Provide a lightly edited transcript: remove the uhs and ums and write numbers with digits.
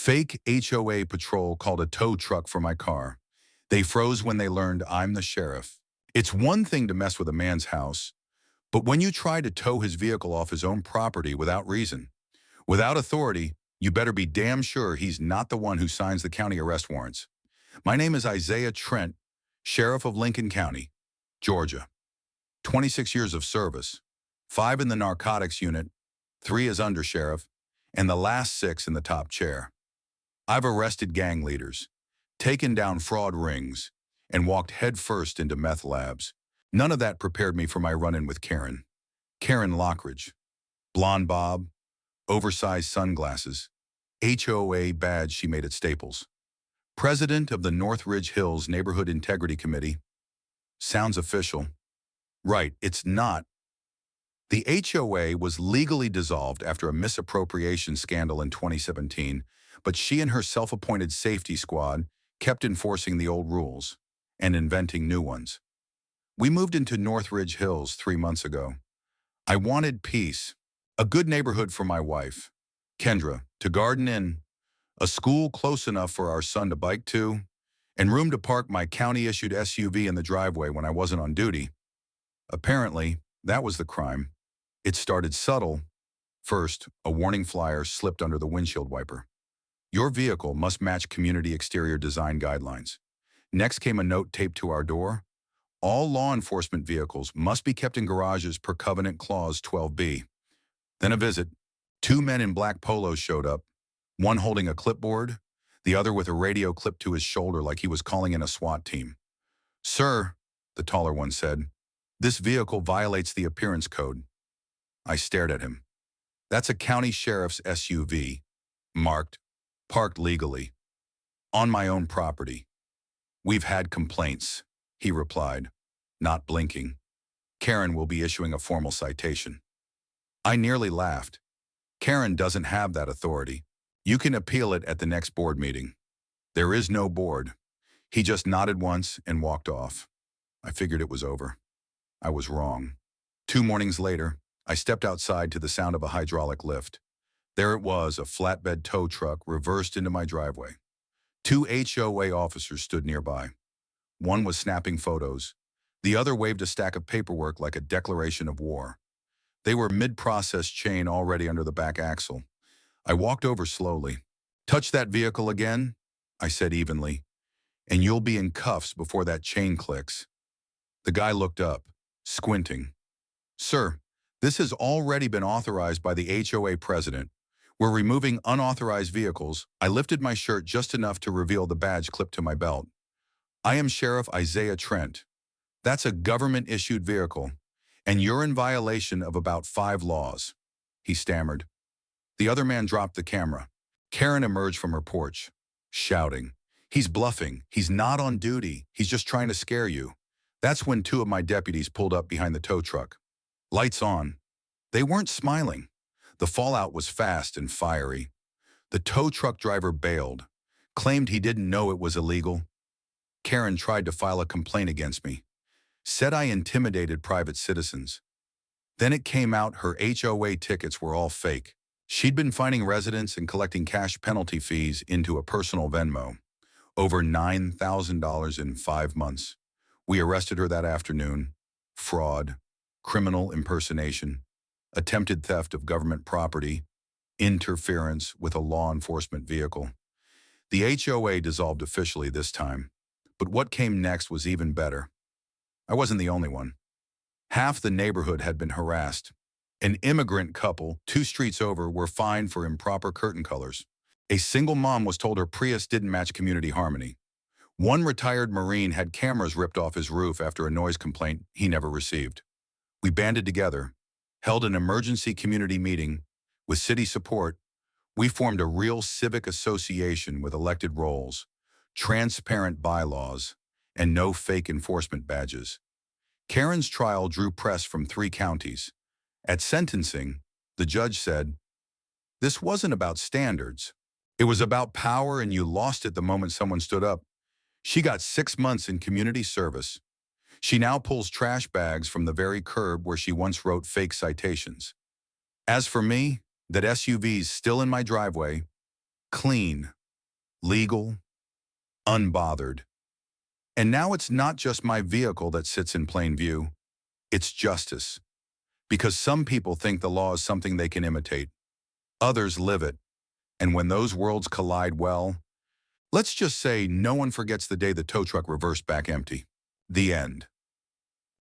Fake HOA patrol called a tow truck for my car. They froze when they learned I'm the sheriff. It's one thing to mess with a man's house, but when you try to tow his vehicle off his own property without reason, without authority, you better be damn sure he's not the one who signs the county arrest warrants. My name is Isaiah Trent, Sheriff of Lincoln County, Georgia. 26 years of service, 5 in the narcotics unit, 3 as undersheriff, and the last 6 in the top chair. I've arrested gang leaders, taken down fraud rings, and walked headfirst into meth labs. None of that prepared me for my run-in with Karen. Karen Lockridge. Blonde bob, oversized sunglasses, HOA badge she made at Staples. President of the Northridge Hills Neighborhood Integrity Committee. Sounds official. Right, it's not. The HOA was legally dissolved after a misappropriation scandal in 2017, but she and her self-appointed safety squad kept enforcing the old rules and inventing new ones. We moved into Northridge Hills 3 months ago. I wanted peace, a good neighborhood for my wife, Kendra, to garden in, a school close enough for our son to bike to, and room to park my county-issued SUV in the driveway when I wasn't on duty. Apparently, that was the crime. It started subtle. First, a warning flyer slipped under the windshield wiper. Your vehicle must match community exterior design guidelines. Next came a note taped to our door. All law enforcement vehicles must be kept in garages per Covenant Clause 12B. Then a visit. 2 men in black polos showed up, one holding a clipboard, the other with a radio clipped to his shoulder like he was calling in a SWAT team. "Sir," the taller one said, "this vehicle violates the appearance code." I stared at him. "That's a county sheriff's SUV, marked, parked legally, on my own property." "We've had complaints," he replied, not blinking. "Karen will be issuing a formal citation." I nearly laughed. Karen doesn't have that authority. You can appeal it at the next board meeting. There is no board. He just nodded once and walked off. I figured it was over. I was wrong. 2 mornings later, I stepped outside to the sound of a hydraulic lift. There it was, a flatbed tow truck reversed into my driveway. 2 HOA officers stood nearby. One was snapping photos. The other waved a stack of paperwork like a declaration of war. They were mid-process chain already under the back axle. I walked over slowly. "Touch that vehicle again," I said evenly, "and you'll be in cuffs before that chain clicks." The guy looked up, squinting. "Sir, this has already been authorized by the HOA president. We're removing unauthorized vehicles." I lifted my shirt just enough to reveal the badge clipped to my belt. "I am Sheriff Isaiah Trent. That's a government-issued vehicle, and you're in violation of about 5 laws." He stammered. The other man dropped the camera. Karen emerged from her porch, shouting, "He's bluffing. He's not on duty. He's just trying to scare you." That's when 2 of my deputies pulled up behind the tow truck. Lights on. They weren't smiling. The fallout was fast and fiery. The tow truck driver bailed, claimed he didn't know it was illegal. Karen tried to file a complaint against me, said I intimidated private citizens. Then it came out her HOA tickets were all fake. She'd been fining residents and collecting cash penalty fees into a personal Venmo. Over $9,000 in 5 months. We arrested her that afternoon. Fraud, criminal impersonation, attempted theft of government property, interference with a law enforcement vehicle. The HOA dissolved officially this time, but what came next was even better. I wasn't the only one. Half the neighborhood had been harassed. An immigrant couple, 2 streets over, were fined for improper curtain colors. A single mom was told her Prius didn't match community harmony. One retired Marine had cameras ripped off his roof after a noise complaint he never received. We banded together, held an emergency community meeting. With city support, we formed a real civic association with elected roles, transparent bylaws, and no fake enforcement badges. Karen's trial drew press from 3 counties. At sentencing, the judge said, "This wasn't about standards. It was about power, and you lost it the moment someone stood up." She got 6 months in community service. She now pulls trash bags from the very curb where she once wrote fake citations. As for me, that SUV's still in my driveway, clean, legal, unbothered. And now it's not just my vehicle that sits in plain view, it's justice. Because some people think the law is something they can imitate. Others live it. And when those worlds collide, well, let's just say no one forgets the day the tow truck reversed back empty. The end.